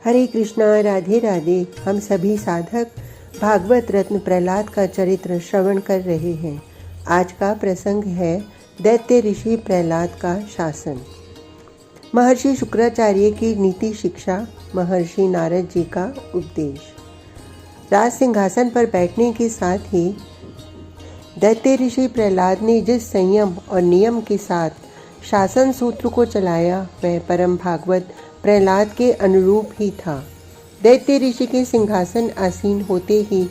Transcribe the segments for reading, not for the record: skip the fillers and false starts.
हरे कृष्णा, राधे राधे। हम सभी साधक भागवत रत्न प्रहलाद का चरित्र श्रवण कर रहे हैं। आज का प्रसंग है दैत्य ऋषि प्रहलाद का शासन। महर्षि शुक्राचार्य की नीति शिक्षा, महर्षि नारद जी का उपदेश। राज सिंहासन पर बैठने के साथ ही दैत्य ऋषि प्रहलाद ने जिस संयम और नियम के साथ शासन सूत्र को चलाया वह परम भागवत प्रहलाद के अनुरूप ही था। दैत्य ऋषि के सिंहासन आसीन होते ही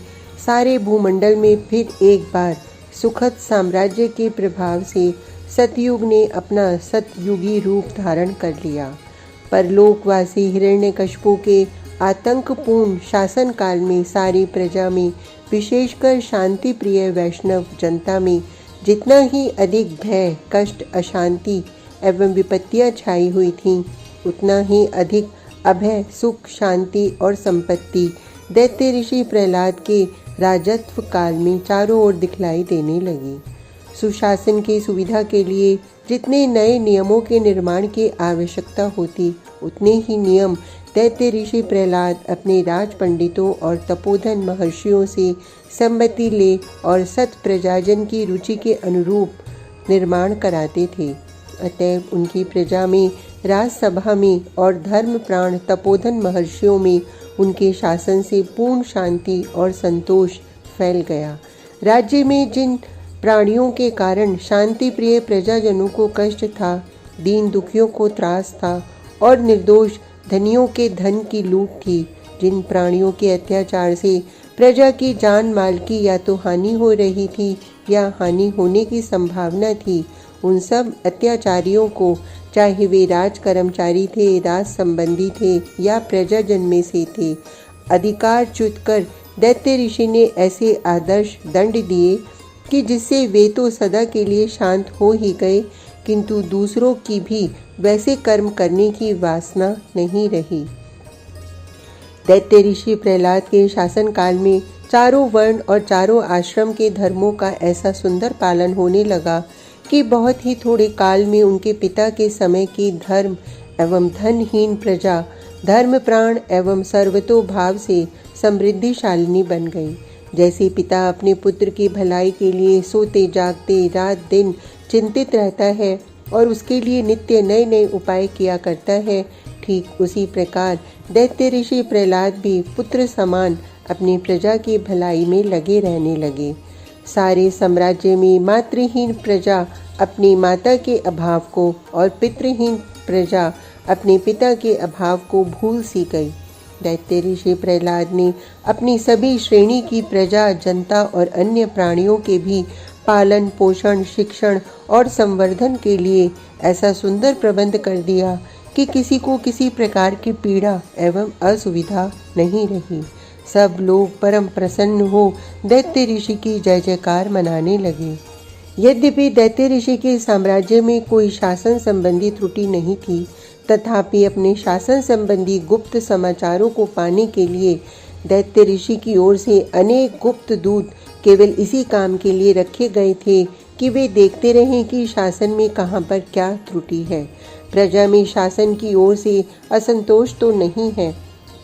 सारे भूमंडल में फिर एक बार सुखद साम्राज्य के प्रभाव से सतयुग ने अपना सतयुगी रूप धारण कर लिया। परलोकवासी हिरण्यकशिपु के आतंकपूर्ण शासन काल में सारी प्रजा में, विशेषकर शांति प्रिय वैष्णव जनता में जितना ही अधिक भय, कष्ट, अशांति एवं विपत्तियां छाई हुई थीं, उतना ही अधिक अभय, सुख, शांति और संपत्ति दैत्य ऋषि प्रहलाद के राजत्व काल में चारों ओर दिखलाई देने लगी। सुशासन की सुविधा के लिए जितने नए नियमों के निर्माण की आवश्यकता होती, उतने ही नियम दैत्य ऋषि प्रहलाद अपने राज पंडितों और तपोधन महर्षियों से सम्मति ले और सत प्रजाजन की रुचि के अनुरूप निर्माण कराते थे। अतएव उनकी प्रजा में, राजसभा में और धर्म प्राण तपोधन महर्षियों में उनके शासन से पूर्ण शांति और संतोष फैल गया। राज्य में जिन प्राणियों के कारण शांति प्रिय प्रजाजनों को कष्ट था, दीन दुखियों को त्रास था और निर्दोष धनियों के धन की लूट थी, जिन प्राणियों के अत्याचार से प्रजा की जान माल की या तो हानि हो रही थी या हानि होने की संभावना थी, उन सब अत्याचारियों को, चाहे वे राज कर्मचारी थे, राज संबंधी थे या प्रजाजन में से थे, अधिकारच्युत कर दैत्य ऋषि ने ऐसे आदर्श दंड दिए कि जिससे वे तो सदा के लिए शांत हो ही गए, किंतु दूसरों की भी वैसे कर्म करने की वासना नहीं रही। दैत्य ऋषि प्रहलाद के शासन काल में चारों वर्ण और चारों आश्रम के धर्मों का ऐसा सुंदर पालन होने लगा कि बहुत ही थोड़े काल में उनके पिता के समय की धर्म एवं धनहीन प्रजा धर्म प्राण एवं सर्वतोभाव से समृद्धिशालिनी बन गई। जैसे पिता अपने पुत्र की भलाई के लिए सोते जागते रात दिन चिंतित रहता है और उसके लिए नित्य नए नए उपाय किया करता है, ठीक उसी प्रकार दैत्य ऋषि प्रहलाद भी पुत्र समान अपनी प्रजा की भलाई में लगे रहने लगे। सारे साम्राज्य में मातृहीन प्रजा अपनी माता के अभाव को और पितृहीन प्रजा अपने पिता के अभाव को भूल सी गई। दैत्य ऋषि प्रहलाद ने अपनी सभी श्रेणी की प्रजा, जनता और अन्य प्राणियों के भी पालन पोषण, शिक्षण और संवर्धन के लिए ऐसा सुंदर प्रबंध कर दिया कि किसी को किसी प्रकार की पीड़ा एवं असुविधा नहीं रही। सब लोग परम प्रसन्न हो दैत्य ऋषि की जय जयकार मनाने लगे। यद्यपि दैत्य ऋषि के साम्राज्य में कोई शासन संबंधी त्रुटि नहीं थी, तथापि अपने शासन संबंधी गुप्त समाचारों को पाने के लिए दैत्य ऋषि की ओर से अनेक गुप्त दूत केवल इसी काम के लिए रखे गए थे कि वे देखते रहें कि शासन में कहाँ पर क्या त्रुटि है। प्रजा में शासन की ओर से असंतोष तो नहीं है।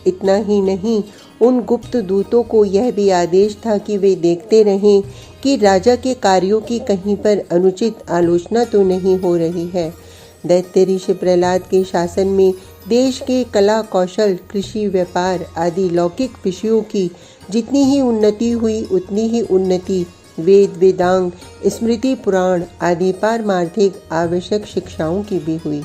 इतना ही नहीं, उन गुप्त दूतों को यह भी आदेश था कि वे देखते रहें कि राजा के कार्यों की कहीं पर अनुचित आलोचना तो नहीं हो रही है। दैत्य ऋषि प्रहलाद के शासन में देश के कला कौशल, कृषि, व्यापार आदि लौकिक विषयों की जितनी ही उन्नति हुई, उतनी ही उन्नति वेद, वेदांग, स्मृति, पुराण आदि पारमार्थिक आवश्यक शिक्षाओं की भी हुई।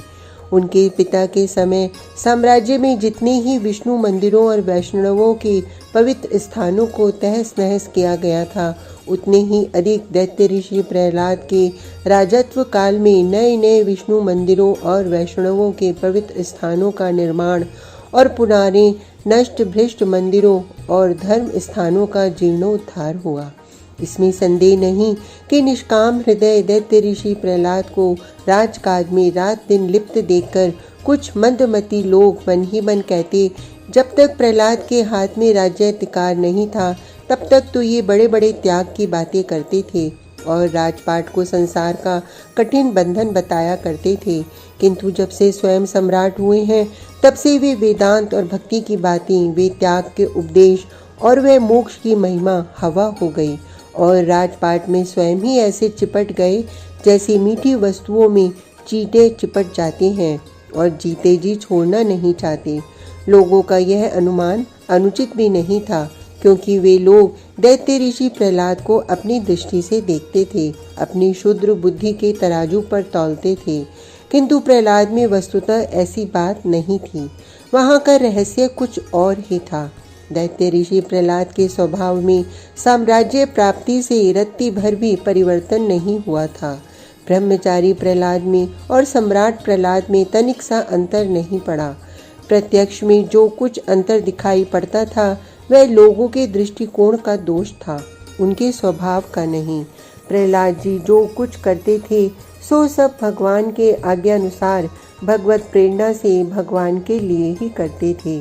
उनके पिता के समय साम्राज्य में जितने ही विष्णु मंदिरों और वैष्णवों के पवित्र स्थानों को तहस नहस किया गया था, उतने ही अधिक दैत्य ऋषि प्रहलाद के राजत्व काल में नए नए विष्णु मंदिरों और वैष्णवों के पवित्र स्थानों का निर्माण और पुराने नष्ट भ्रष्ट मंदिरों और धर्म स्थानों का जीर्णोद्धार हुआ। इसमें संदेह नहीं कि निष्काम हृदय दैत्य ऋषि प्रहलाद को राजकाज में रात दिन लिप्त देखकर कुछ मंदमती लोग मन ही मन कहते, जब तक प्रहलाद के हाथ में राज्याधिकार नहीं था, तब तक तो ये बड़े बड़े त्याग की बातें करते थे, और राजपाट को संसार का कठिन बंधन बताया करते थे, किंतु जब से स्वयं सम्राट हुए हैं तब से वे वेदांत और भक्ति की बातें, वे त्याग के उपदेश और वे मोक्ष की महिमा हवा हो गई और राजपाट में स्वयं ही ऐसे चिपट गए जैसे मीठी वस्तुओं में चींटे चिपट जाते हैं और जीते जी छोड़ना नहीं चाहते। लोगों का यह अनुमान अनुचित भी नहीं था, क्योंकि वे लोग दैत्य ऋषि प्रहलाद को अपनी दृष्टि से देखते थे, अपनी क्षुद्र बुद्धि के तराजू पर तौलते थे, किंतु प्रहलाद में वस्तुतः ऐसी बात नहीं थी। वहाँ का रहस्य कुछ और ही था। दैत्य ऋषि प्रहलाद के स्वभाव में साम्राज्य प्राप्ति से रत्ती भर भी परिवर्तन नहीं हुआ था। ब्रह्मचारी प्रहलाद में और सम्राट प्रहलाद में तनिक सा अंतर नहीं पड़ा। प्रत्यक्ष में जो कुछ अंतर दिखाई पड़ता था वह लोगों के दृष्टिकोण का दोष था, उनके स्वभाव का नहीं। प्रहलाद जी जो कुछ करते थे सो सब भगवान के आज्ञानुसार भगवत प्रेरणा से भगवान के लिए ही करते थे।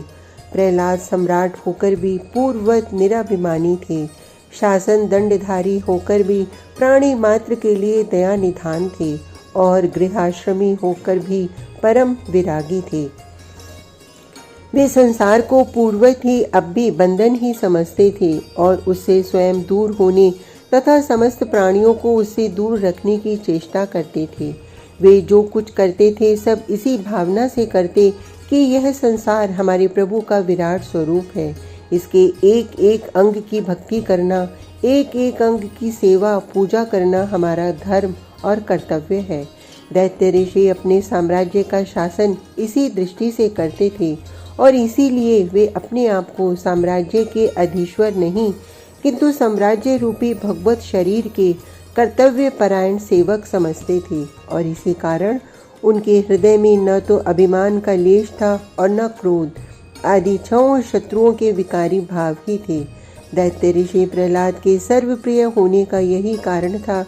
प्रहलाद सम्राट होकर भी पूर्ववत निराभिमानी थे, शासन दंडधारी होकर भी प्राणी मात्र के लिए दया निधान थे और गृहाश्रमी होकर भी परम विरागी थे। वे संसार को पूर्ववत ही अब भी बंधन ही समझते थे और उससे स्वयं दूर होने तथा समस्त प्राणियों को उससे दूर रखने की चेष्टा करते थे। वे जो कुछ करते थे सब इसी भावना से करते कि यह संसार हमारे प्रभु का विराट स्वरूप है। इसके एक एक अंग की भक्ति करना, एक एक अंग की सेवा पूजा करना हमारा धर्म और कर्तव्य है। दैत्य ऋषि अपने साम्राज्य का शासन इसी दृष्टि से करते थे और इसीलिए वे अपने आप को साम्राज्य के अधीश्वर नहीं किंतु साम्राज्य रूपी भगवत शरीर के कर्तव्य परायण सेवक समझते थे और इसी कारण उनके हृदय में न तो अभिमान का लेश था और न क्रोध आदि छहों शत्रुओं के विकारी भाव ही थे। दैत्य ऋषि प्रहलाद के सर्वप्रिय होने का यही कारण था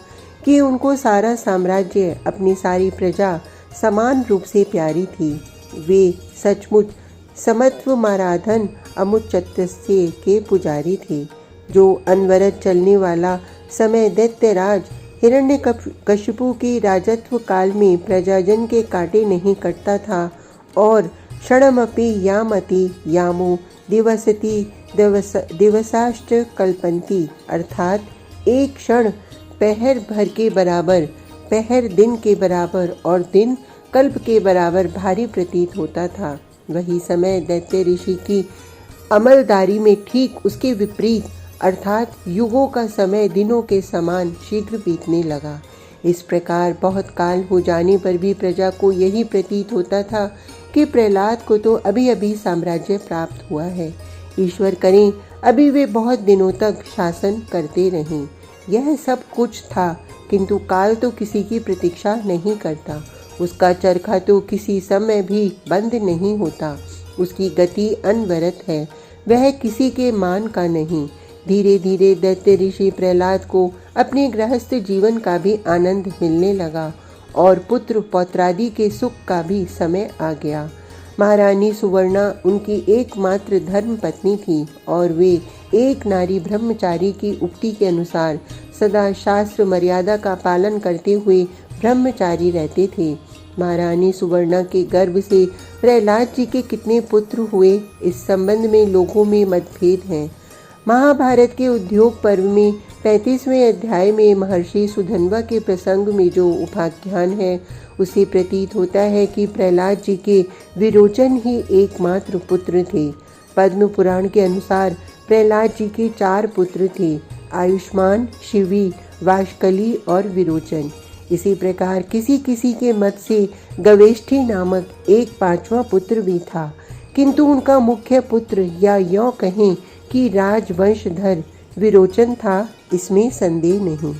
कि उनको सारा साम्राज्य, अपनी सारी प्रजा समान रूप से प्यारी थी। वे सचमुच समत्व माराधन अमुच्चस्य के पुजारी थे। जो अनवरत चलने वाला समय दैत्यराज हिरण्यकशिपु की राजत्व काल में प्रजाजन के काटे नहीं कटता था और क्षणमपि यामति यामो दिवसति दिवसाष्ट कल्पन्ति, अर्थात एक क्षण पहर भर के बराबर, पहर दिन के बराबर और दिन कल्प के बराबर भारी प्रतीत होता था। वही समय दैत्य ऋषि की अमलदारी में ठीक उसके विपरीत, अर्थात युगों का समय दिनों के समान शीघ्र बीतने लगा। इस प्रकार बहुत काल हो जाने पर भी प्रजा को यही प्रतीत होता था कि प्रहलाद को तो अभी अभी साम्राज्य प्राप्त हुआ है। ईश्वर करें अभी वे बहुत दिनों तक शासन करते रहें। यह सब कुछ था, किंतु काल तो किसी की प्रतीक्षा नहीं करता। उसका चरखा तो किसी समय भी बंद नहीं होता। उसकी गति अनवरत है, वह किसी के मान का नहीं। धीरे धीरे दैत्य ऋषि प्रहलाद को अपने गृहस्थ जीवन का भी आनंद मिलने लगा और पुत्र पौत्रादि के सुख का भी समय आ गया। महारानी सुवर्णा उनकी एकमात्र धर्म पत्नी थी और वे एक नारी ब्रह्मचारी की उक्ति के अनुसार सदा शास्त्र मर्यादा का पालन करते हुए ब्रह्मचारी रहते थे। महारानी सुवर्णा के गर्भ से प्रहलाद जी के कितने पुत्र हुए, इस संबंध में लोगों में मतभेद हैं। महाभारत के उद्योग पर्व में 35वें अध्याय में महर्षि सुधन्वा के प्रसंग में जो उपाख्यान है उसे प्रतीत होता है कि प्रहलाद जी के विरोचन ही एकमात्र पुत्र थे। पद्म पुराण के अनुसार प्रहलाद जी के 4 पुत्र थे, आयुष्मान, शिवी, वाशकली और विरोचन। इसी प्रकार किसी किसी के मत से गवेष्ठी नामक एक 5वां पुत्र भी था, किंतु उनका मुख्य पुत्र या यों कहें कि राजवंशधर विरोचन था, इसमें संदेह नहीं।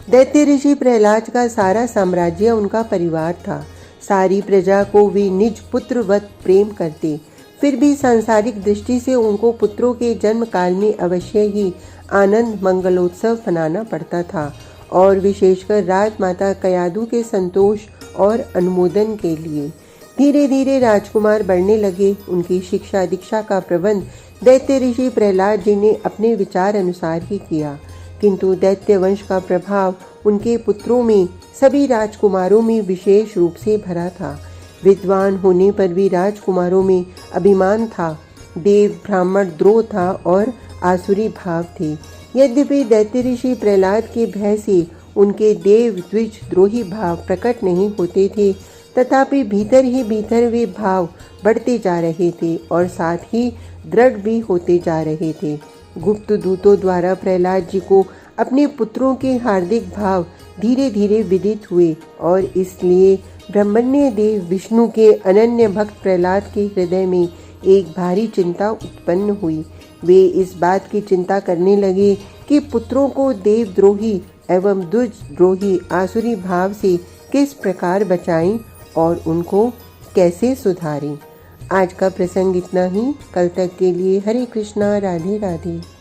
दैत्य ऋषि प्रहलाद का सारा साम्राज्य उनका परिवार था। सारी प्रजा को वे निज पुत्रवत प्रेम करते, फिर भी सांसारिक दृष्टि से उनको पुत्रों के जन्म काल में अवश्य ही आनंद मंगलोत्सव मनाना पड़ता था और विशेषकर राजमाता कयादु के संतोष और अनुमोदन के लिए। धीरे धीरे राजकुमार बढ़ने लगे। उनकी शिक्षा दीक्षा का प्रबंध दैत्य ऋषि प्रहलाद जी ने अपने विचार अनुसार ही किया। किंतु दैत्य वंश का प्रभाव उनके पुत्रों में, सभी राजकुमारों में विशेष रूप से भरा था। विद्वान होने पर भी राजकुमारों में अभिमान था, देव ब्राह्मण द्रोह था और आसुरी भाव थे। यद्यपि दैत्य ऋषि प्रहलाद के भय से उनके देव द्विज द्रोही भाव प्रकट नहीं होते थे, तथापि भीतर ही भीतर वे भाव बढ़ते जा रहे थे और साथ ही दृढ़ भी होते जा रहे थे। गुप्त दूतों द्वारा प्रहलाद जी को अपने पुत्रों के हार्दिक भाव धीरे धीरे विदित हुए और इसलिए ब्रह्मण्य देव विष्णु के अनन्य भक्त प्रहलाद के हृदय में एक भारी चिंता उत्पन्न हुई। वे इस बात की चिंता करने लगे कि पुत्रों को देवद्रोही एवं द्विजद्रोही आसुरी भाव से किस प्रकार बचाएं और उनको कैसे सुधारें। आज का प्रसंग इतना ही। कल तक के लिए हरे कृष्णा, राधे राधे।